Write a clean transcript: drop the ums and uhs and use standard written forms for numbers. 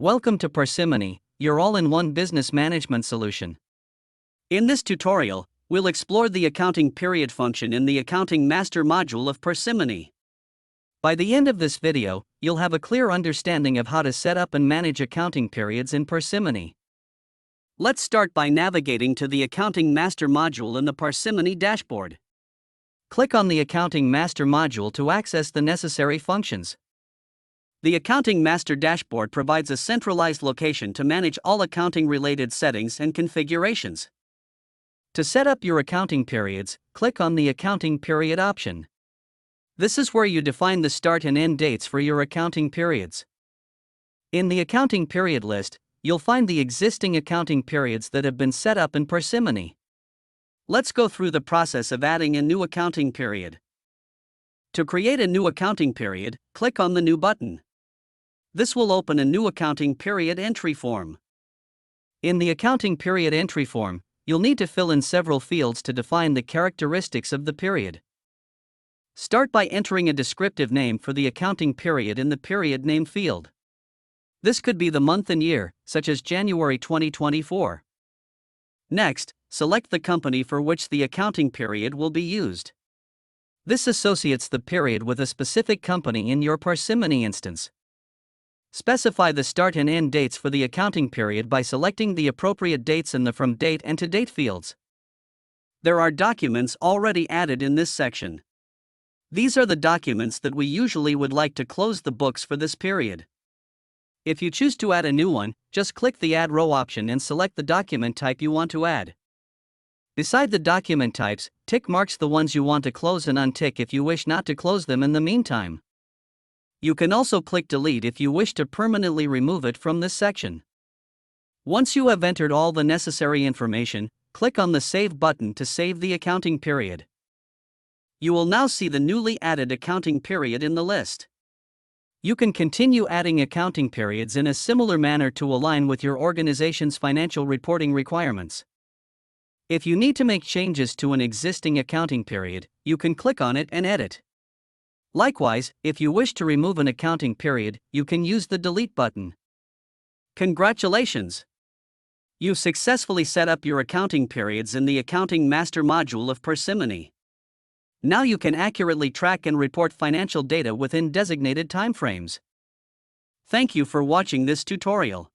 Welcome to Parsimony, your all-in-one business management solution. In this tutorial, we'll explore the accounting period function in the Accounting Master module of Parsimony. By the end of this video, you'll have a clear understanding of how to set up and manage accounting periods in Parsimony. Let's start by navigating to the Accounting Master module in the Parsimony dashboard. Click on the Accounting Master module to access the necessary functions. The Accounting Master dashboard provides a centralized location to manage all accounting-related settings and configurations. To set up your accounting periods, click on the Accounting Period option. This is where you define the start and end dates for your accounting periods. In the Accounting Period list, you'll find the existing accounting periods that have been set up in Parsimony. Let's go through the process of adding a new accounting period. To create a new accounting period, click on the New button. This will open a new accounting period entry form. In the accounting period entry form, you'll need to fill in several fields to define the characteristics of the period. Start by entering a descriptive name for the accounting period in the period name field. This could be the month and year, such as January 2024. Next, select the company for which the accounting period will be used. This associates the period with a specific company in your Parsimony instance. Specify the start and end dates for the accounting period by selecting the appropriate dates in the From Date and To Date fields. There are documents already added in this section. These are the documents that we usually would like to close the books for this period. If you choose to add a new one, just click the Add Row option and select the document type you want to add. Beside the document types, tick marks the ones you want to close and untick if you wish not to close them in the meantime. You can also click Delete if you wish to permanently remove it from this section. Once you have entered all the necessary information, click on the Save button to save the accounting period. You will now see the newly added accounting period in the list. You can continue adding accounting periods in a similar manner to align with your organization's financial reporting requirements. If you need to make changes to an existing accounting period, you can click on it and edit. Likewise, if you wish to remove an accounting period, you can use the Delete button. Congratulations! You've successfully set up your accounting periods in the Accounting Master module of Parsimony. Now you can accurately track and report financial data within designated timeframes. Thank you for watching this tutorial.